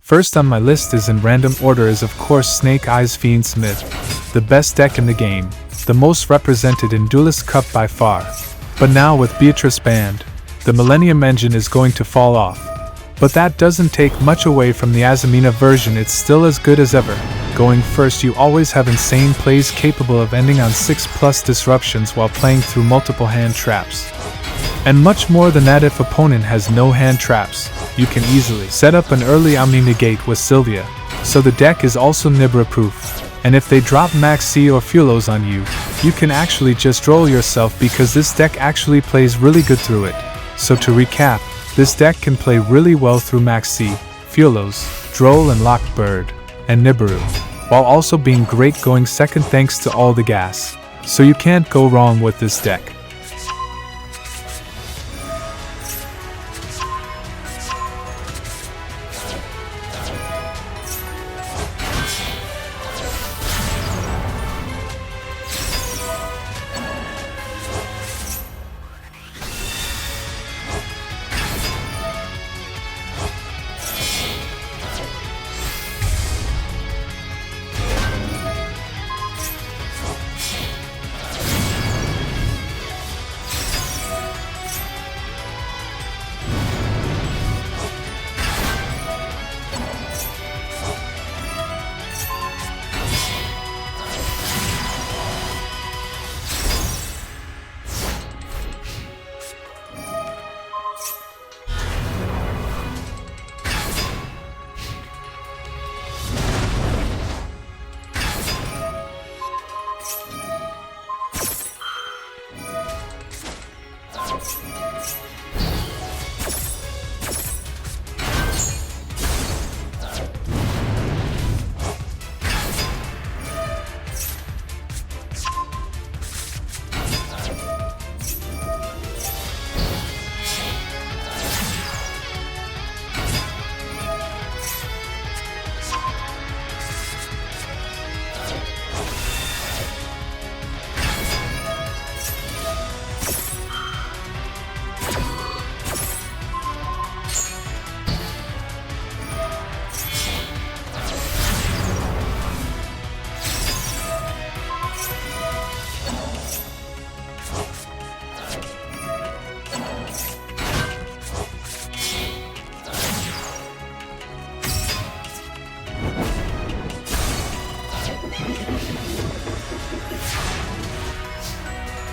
First on my list is in random order is of course Snake Eyes Fiendsmith, the best deck in the game, the most represented in Duelist Cup by far. But now with Beatrice banned, the Millennium Engine is going to fall off. But that doesn't take much away from the Azamina version, it's still as good as ever. Going first, you always have insane plays capable of ending on 6+ disruptions while playing through multiple hand traps. And much more than that, if opponent has no hand traps, you can easily set up an early Omni Negate with Sylvia, so the deck is also Nibra proof. And if they drop Max C or Fuelos on you, you can actually just roll yourself because this deck actually plays really good through it. So to recap, this deck can play really well through Max C, Fuelos, Droll and Locked Bird, and Nibiru, while also being great going second thanks to all the gas. So you can't go wrong with this deck.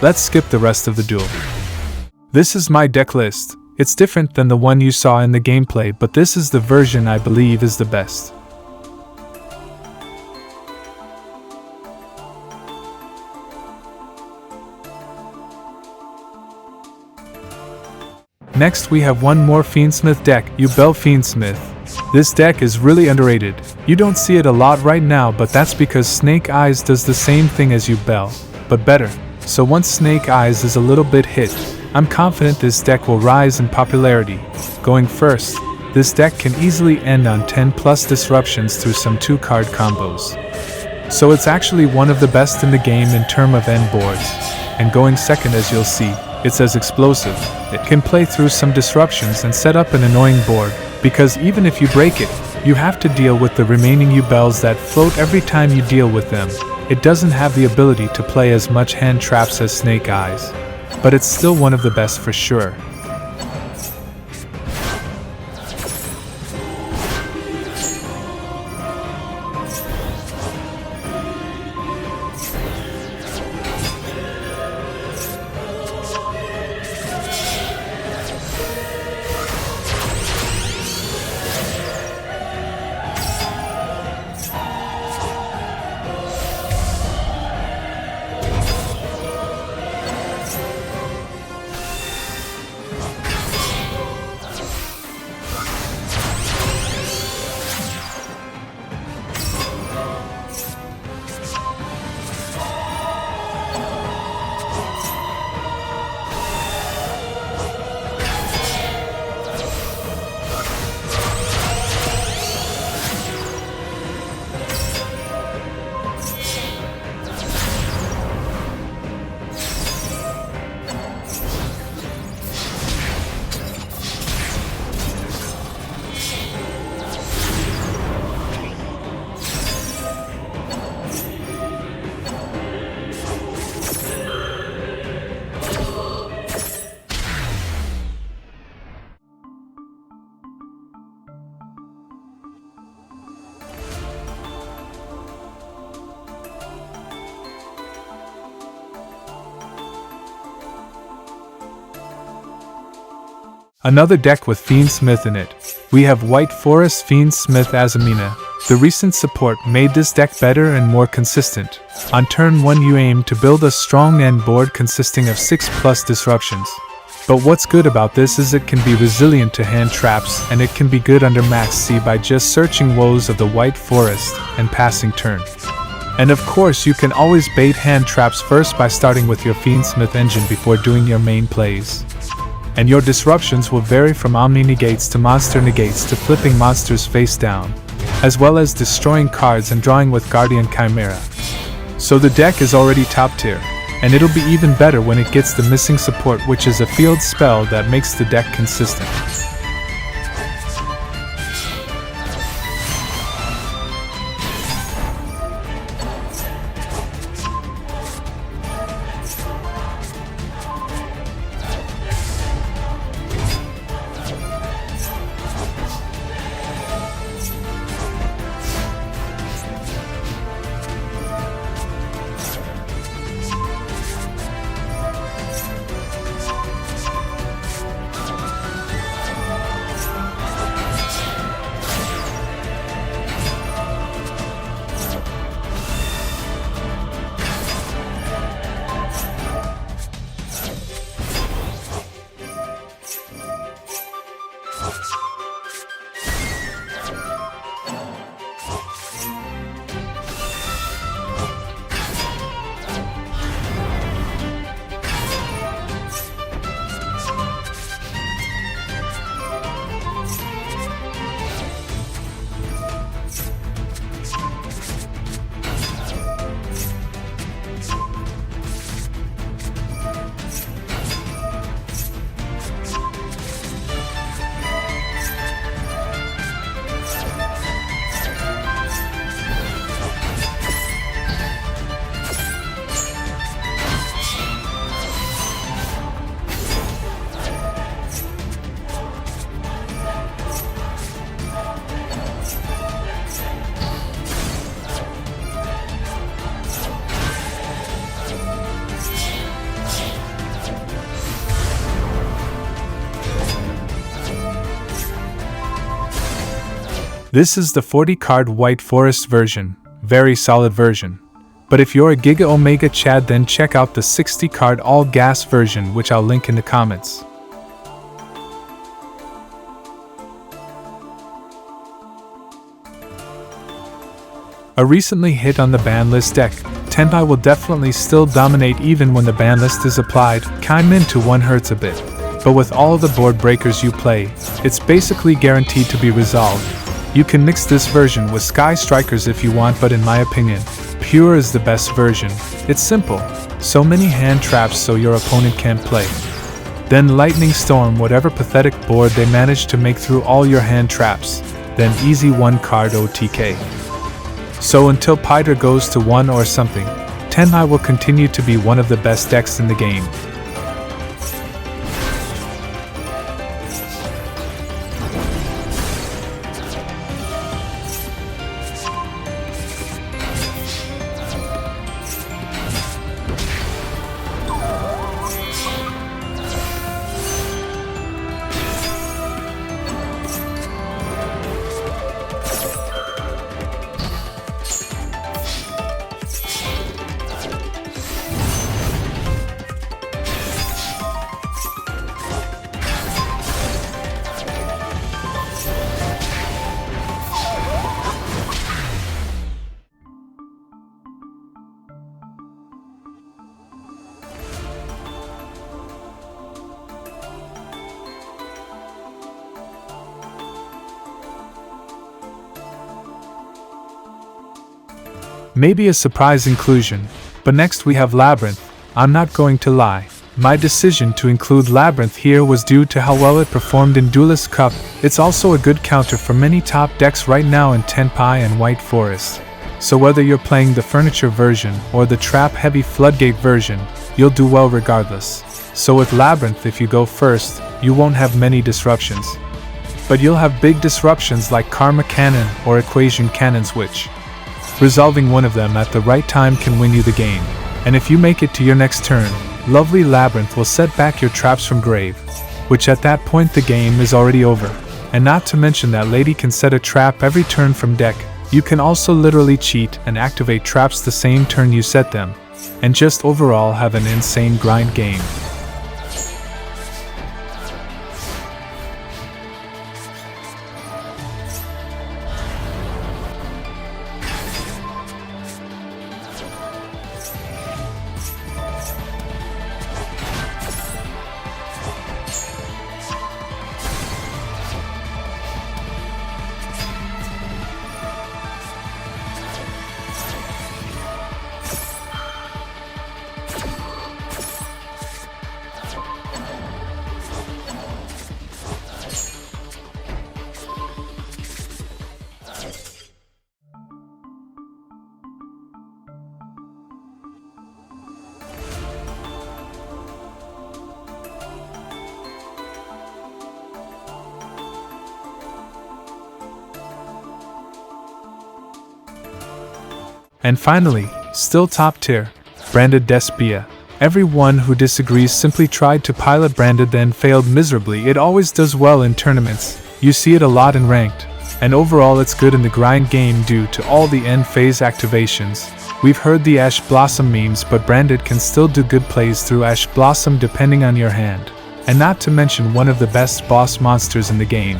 Let's skip the rest of the duel. This is my deck list. It's different than the one you saw in the gameplay, but this is the version I believe is the best. Next we have one more Fiendsmith deck, Yubel Fiendsmith. This deck is really underrated. You don't see it a lot right now, but that's because Snake Eyes does the same thing as Yubel, but better. So once Snake Eyes is a little bit hit, I'm confident this deck will rise in popularity. Going first, this deck can easily end on 10+ disruptions through some 2-card combos. So it's actually one of the best in the game in terms of end boards. And going second, as you'll see, it's as explosive. It can play through some disruptions and set up an annoying board, because even if you break it, you have to deal with the remaining Yubels that float every time you deal with them. It doesn't have the ability to play as much hand traps as Snake Eyes, but it's still one of the best for sure. Another deck with Fiendsmith in it. We have White Forest Fiendsmith Azamina. The recent support made this deck better and more consistent. On turn 1 you aim to build a strong end board consisting of 6+ disruptions. But what's good about this is it can be resilient to hand traps, and it can be good under max C by just searching woes of the White Forest and passing turn. And of course you can always bait hand traps first by starting with your Fiendsmith engine before doing your main plays. And your disruptions will vary from Omni Negates to Monster Negates to flipping monsters face down, as well as destroying cards and drawing with Guardian Chimera. So the deck is already top tier, and it'll be even better when it gets the missing support, which is a field spell that makes the deck consistent. This is the 40-card White Forest version, very solid version. But if you're a Giga Omega Chad, then check out the 60-card all-gas version, which I'll link in the comments. A recently hit on the ban list deck, Tenpai will definitely still dominate even when the ban list is applied. Kaimin to 1 hurts a bit, but with all the board breakers you play, it's basically guaranteed to be resolved. You can mix this version with Sky Strikers if you want, but in my opinion, Pure is the best version. It's simple, so many hand traps so your opponent can't play. Then Lightning Storm whatever pathetic board they manage to make through all your hand traps, then easy 1-card OTK. So until Piter goes to 1 or something, Tenpai will continue to be one of the best decks in the game. Maybe a surprise inclusion, but next we have Labrynth. I'm not going to lie, my decision to include Labrynth here was due to how well it performed in Duelist Cup. It's also a good counter for many top decks right now in Tenpai and White Forest. So whether you're playing the furniture version or the trap-heavy floodgate version, you'll do well regardless. So with Labrynth, if you go first, you won't have many disruptions. But you'll have big disruptions like Karma Cannon or Equation Cannons, which resolving one of them at the right time can win you the game. And if you make it to your next turn, lovely Labrynth will set back your traps from grave. which at that point the game is already over. And not to mention that lady can set a trap every turn from deck. You can also literally cheat and activate traps the same turn you set them, and just overall have an insane grind game. And finally, still top tier, branded Despia. Everyone who disagrees simply tried to pilot branded then failed miserably. It always does well in tournaments, you see it a lot in ranked, and overall it's good in the grind game due to all the end phase activations. We've heard the Ash Blossom memes, but branded can still do good plays through Ash Blossom depending on your hand. And not to mention one of the best boss monsters in the game.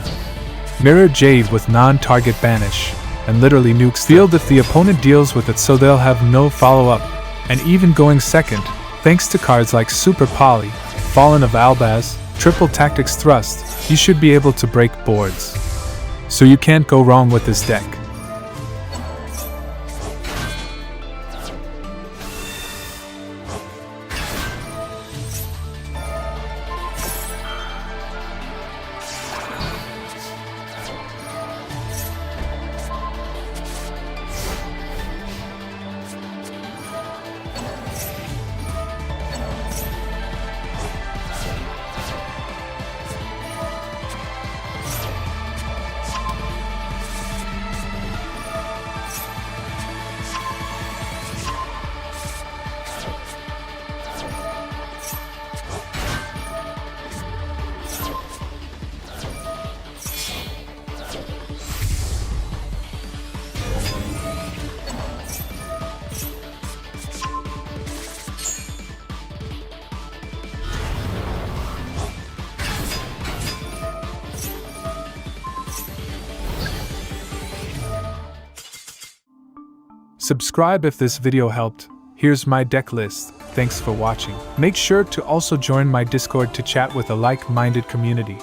Mirror Jade with non-target banish, and literally nukes field if the opponent deals with it, so they'll have no follow-up. And even going second, thanks to cards like Super Poly, Fallen of Albaz, Triple Tactics Thrust, you should be able to break boards. So you can't go wrong with this deck. Subscribe if this video helped. Here's my deck list. Thanks for watching. Make sure to also join my Discord to chat with a like-minded community.